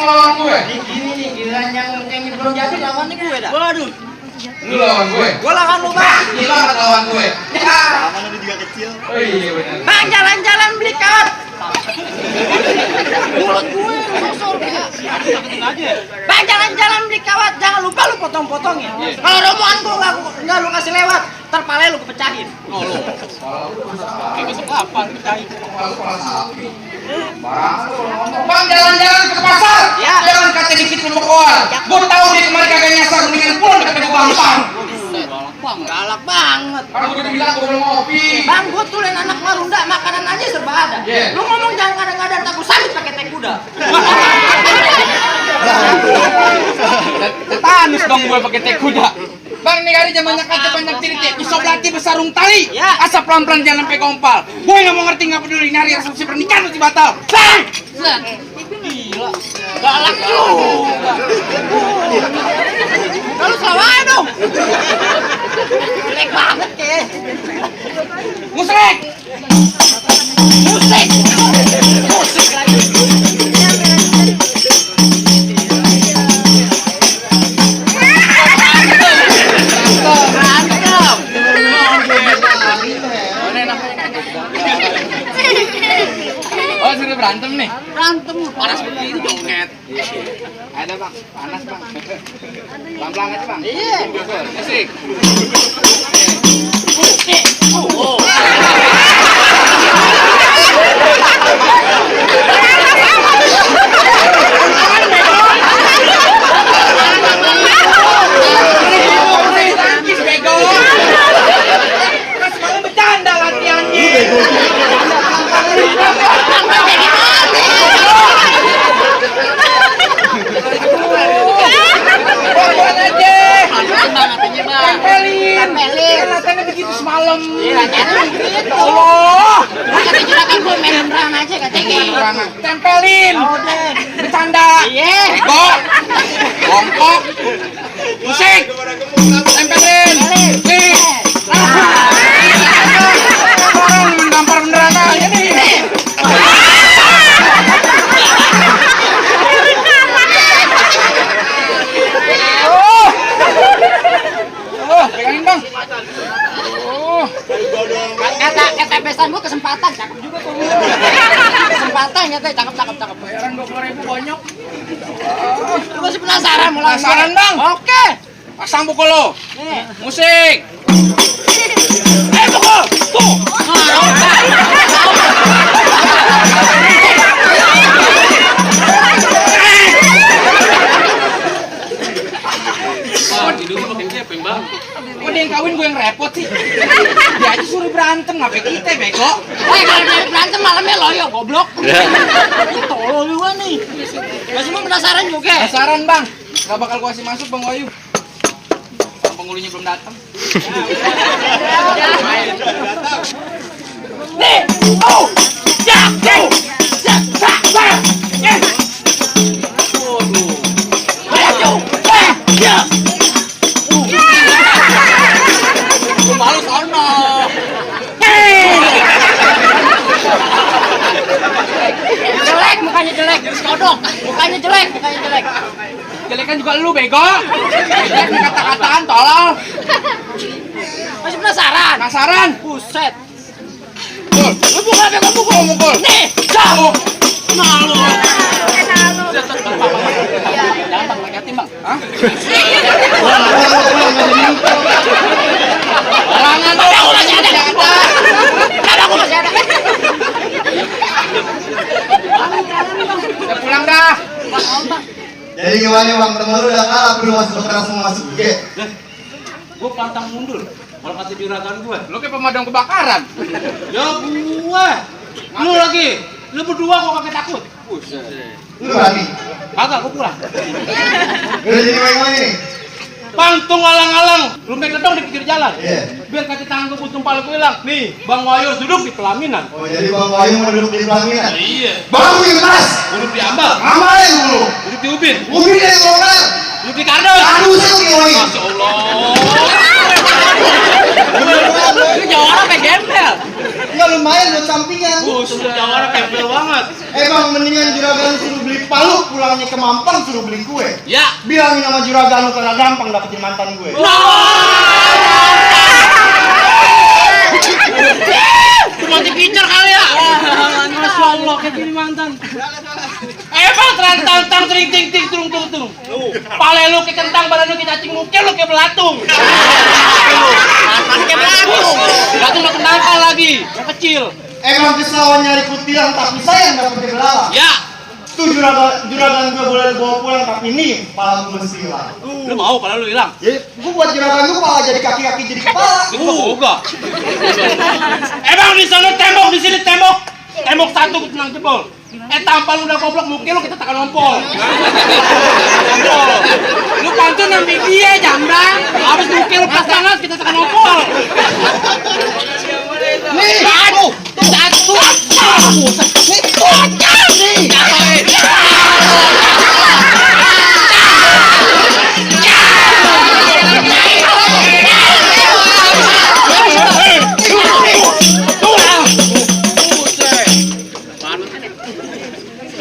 ngelawan gue? Gini nih, giliran yang belum jadi lawannya gue dah. Waduh. Lu lawan gue? Gue lawan lu, Bang. Gila nggak lawan gue? Ya. Mana lu juga kecil. Oh iya benar. Bang, jalan-jalan beli kawat. Mulut gue sosor ya. Bang, jalan-jalan beli kawat. Jangan lupa lu potong-potongin. Kalau rombongan gue nggak lu kasih lewat, ntar pale lu kepecahin. Oh lu. Kayak besok kapan pecahin? Bang, jalan-jalan ke pasar. Ya. Jangan kata dikit lu koal. Gue tahu dia kemarin kagak nyasar, mendingan pulang kata gue gampang. Bang, galak banget. Kalau gue udah bilang gue belum ngopi. Bang, gue tulen anak marunda, makanan aja serba ada. Yeah. Lu ngomong jangan kadang-kadang takut sambit pakai teh kuda. Tetanus dong gue pakai teh kuda. Bang, ini hari zamannya kaca banyak tirik ya. Isoblati besarung tali. Ya. Asap pelan-pelan jangan sampai kompal. Gue nggak mau ngerti nggak peduli. Ini hari resepsi pernikahan mesti batal. Bang! Gila, galak juga. Kalau selawan dong. Jelek banget kayaknya. Musrek! Musik. Musik lagi. Oh, sudah berantem nih? Berantem panas begitu joget. Ada bang, panas bang. Pelan-pelan aja bang. Iya. Asik. Oh. Semalam bercanda latihannya. Pelan aja. Tempelin. Latihannya begitu semalam. Iya, jangan gitu. Allah. Kata juragan gue main berang aja katanya. Tempelin. Udah. Bercanda. Iya. Bok. Bongkok. Musik. Tempelin. Nih. Orang gampar beneran aja nih. Oh, pegangin bang. Oh, Kata besan gue kesempatan, cakep juga tuh. Kesempatan ya teh, cakep. bayaran 20.000 banyak. Gue masih penasaran mau langsung. Penasaran, Bang? Oke. Pasang pukul lo. Nih. Musik. Pukul. Tuh. Bang, hidungnya makin kepeng, Bang. Kok dia yang kawin gue yang repot sih? Dia aja suruh berantem, ngapain kita bego? Kalau dia berantem malamnya loyo goblok. Tolol juga nih. Masih mau penasaran juga. Penasaran bang, gak bakal gue kasih masuk bang Wahyu. Penghulunya belum datang. Nih. Oh. Ya. Malu sono. Jelek mukanya jelek, kodok. Mukanya jelek. Jelekan juga lu bego. Jelek nih kata-kataan tolol. Masih penasaran? Penasaran? Buset. Pukul. Lu pukul apa gue pukul? Mukul. Nih, jauh. Malu. Jangan bang, negatif bang. Hah? Halangan lu. Aku masih ada. Aku masih ada. Udah pulang dah. Jadi gimana bang, temen lu udah kalah, belum masuk keras mau masuk G. Gue pantang mundur. Kalau kata juragan gue. Lu kayak pemadam kebakaran. Ya gue. Lu lagi. Lu berdua kok kagak takut. Buset. Lu berani? Kagak, gue pulang. Udah jadi bagaimana nih? Pantung alang-alang. Lu main gedong di pinggir jalan. Iya. Biar kaki tangan gue putung pala gue hilang. Nih, Bang Wayu duduk di pelaminan. Oh jadi bang Wahyu mau duduk di pelaminan? Iya. Bang Wahyu keras. Duduk di ambal. Amalin dulu. Duduk di ubin. Mungkin dari golongan. Duduk di kardus. Aduh saya tuh gimana? Masya Allah. Lu jawara apa gembel? Ya lumayan buat sampingan. Sudah jawara tempel banget. Emang mendingan juragan suruh beli palu, pulangnya ke Mampang suruh beli kue. Ya. Bilangin sama juragan lu karena gampang dapetin mantan gue. Mati pincir kali ya. Masya Allah, kayak gini mantan. Bang, tantang ting ting ting turung. Pale lu ke kentang, badan lu ke cacing, mungkin lu ke belatung. Mantan kayak belatung. Belatung udah kenapa lagi? Yang kecil. Emang kesawan nyari kutilang tapi sayang dapetin belalang. Ya. Tuh juragan gue boleh bawa pulang tapi nih kepala gue mesti hilang. Lu mau pala lu hilang? Ya, gue buat juragan lu kepala jadi kaki jadi kepala. Itu boga. Bang, di sana tembok, di sini tembok. Tembok satu gue tenang jebol. Tampal lu udah goblok, mungkin lu kita tekan ompol. Lu pantun ambil dia jambang. Habis mungkin lu pas panas kita tekan ompol. Nih, Satu.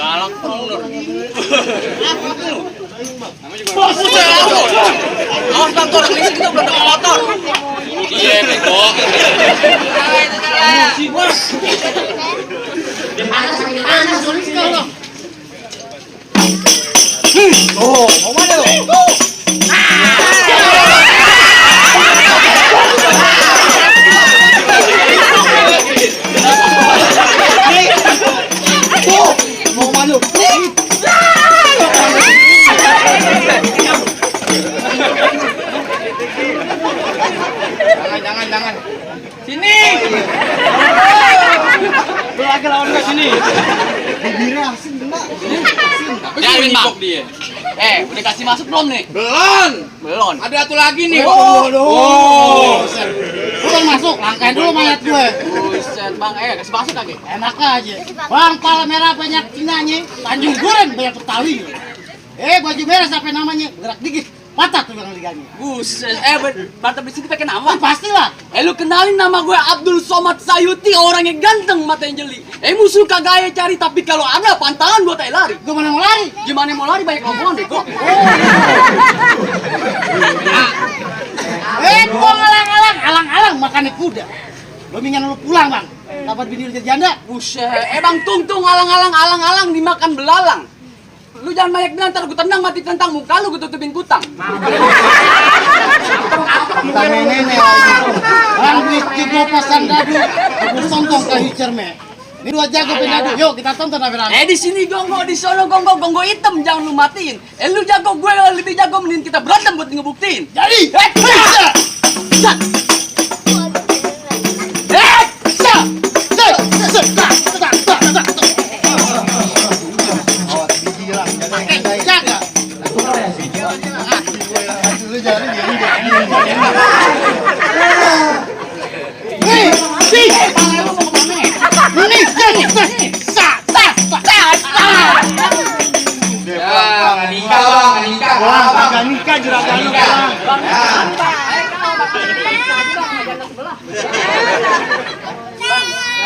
Galak bener. Awas bang, tuh orang listrik kita udah ada motor. Iya, bego. Mau mana lu? Jangan. Sini. Lu lagi lawan gue sini. Jangan mabok dia. Udah kasih masuk belum nih? Belum. Ada satu lagi nih. Bukan masuk, langkain dulu mayat gue. Buset, Bang. Kasih masuk lagi. Enak aja. Bang, pala merah banyak cinanya. Tanjung Duren banyak Betawi. Baju merah sampai namanya gerak dikit. Patah tuh yang liganya. Buset. Mantap di sini pakai nama. Pastilah. Lu kenalin nama gue Abdul Somad Sayuti, orangnya ganteng, matanya jeli. Musuh kagak cari, tapi kalau ada pantangan buat lari. Gimana mau lari? Gimana mau lari, banyak omongan deh kok. Gua alang-alang makannya kuda. Lo minggan lu pulang, Bang. Dapat bini lu jadi janda. Buset. Bang, tung alang-alang dimakan belalang. Lu jangan banyak bilang, ntar gue tendang mati tentang muka lu, gue tutupin kutang. Kita nenek lagi. Bang, duit juga pasan dadu. Aku sontong ke hicerme. Ini dua jago penadu. Yuk kita tonton rame-rame. Di sini gongo, di sono gongo hitam, jangan lu matiin. Lu jago, gue lebih jago, mending kita berantem buat ngebuktiin. Jadi, jaga. Nikah juragan lu.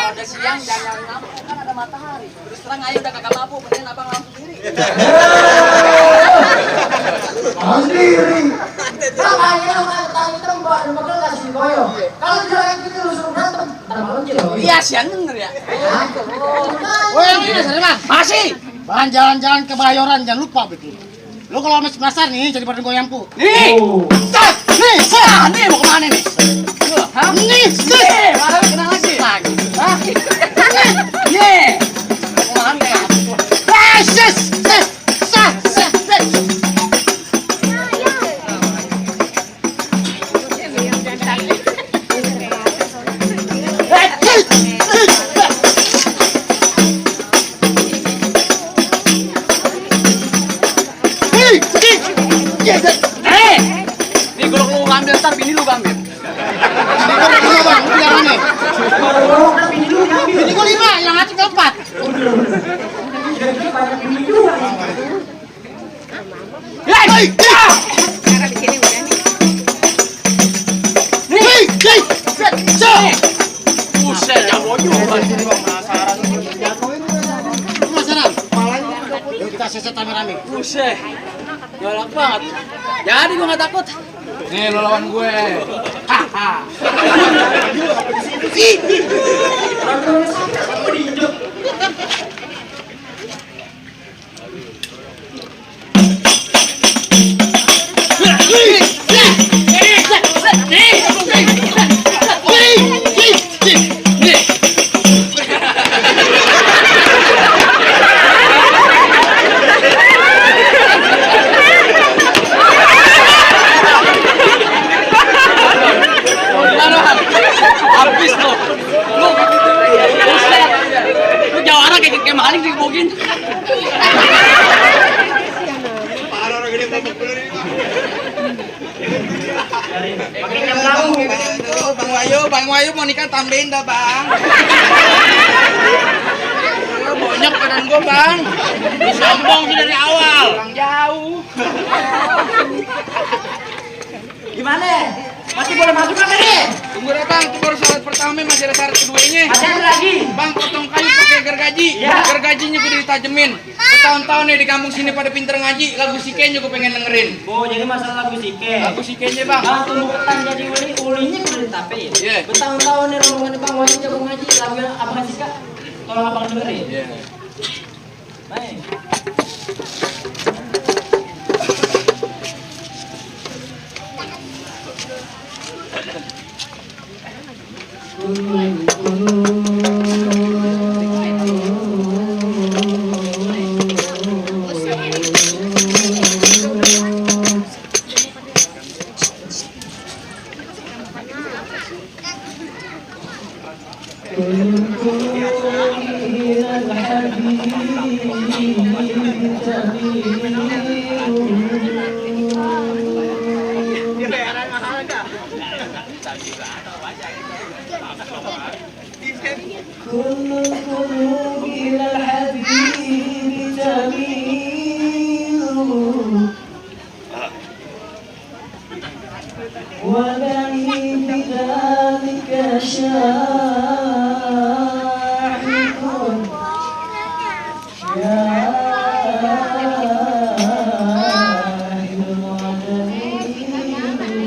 Udah siang, jangan ngamuk, kan ada matahari. Terus terang ayo udah kagak mabuk, mending abang langsung sendiri. Iya, sian bener ya. Woi, ini sari Bang. Masih. Bang, jalan-jalan ke Bayoran jangan lupa betul. Lu kalau masih penasaran nih jadi badan goyangku. Nih. Nih mau kemana nih? Hah? Nih, Malah lu kenal lagi. Hah? Nih. Mau kemana ya? Nih, kalau lu ngambil ntar bini lu ngambil. Ini Bang, udah nih. rame-rame. Buset. Galak banget. Jadi gua nggak takut. Nih lo lawan gue. Haha. Habis lo. Lu. Buset. Lu jawara kayak maling digebokin. Bang Wayu mau nikah tambahin dah bang. Banyak badan gua bang. Sombong sih dari awal. Bang jauh. Gimana? Masih boleh masuk kan nih? Tunggu deh bang, itu baru syarat pertama masih ada syarat keduanya. Ada yang lagi. Bang potong kayu pakai gergaji. Ya. Gergajinya kudu ditajemin. Bertahun-tahun nih di kampung sini pada pinter ngaji, lagu sikenya gua pengen dengerin. Oh, jadi masalah lagu sike. Lagu sikenya bang. Bang, tunggu petang jadi ulinya kudu ditapein. Iya. Bertahun-tahun nih rombongan Bang Wajib jago ngaji lagu yang abang sika. Tolong abang dengerin. Iya. Baik.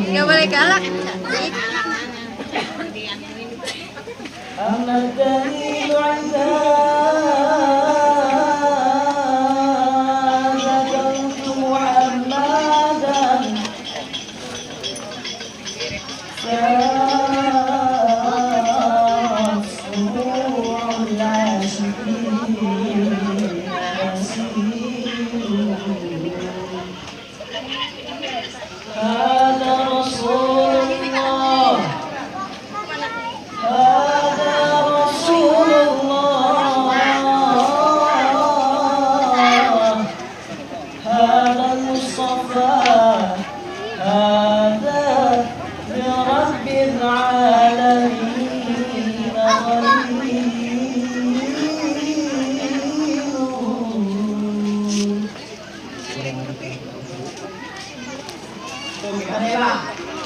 Nggak boleh galak, cantik.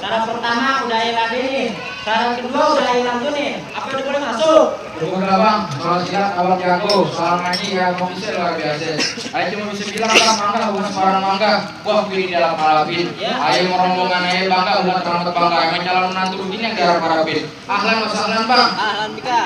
Syarat pertama udah hilang nih. Syarat kedua udah hilang tuh nih. Apa udah boleh masuk? Udah bang, kalau silat abang jago, soal ngaji ya mau bisa luar biasa. Ayo cuma bisa bilang bang, mangga bukan sembarang mangga. Gua pilih di dalam harapin. Ayo mau rombongan ayo bangga, udah terang bangga. Emang calon menantu begini yang diharap harapin. Ahlan wa sahlan bang. Ahlan bika.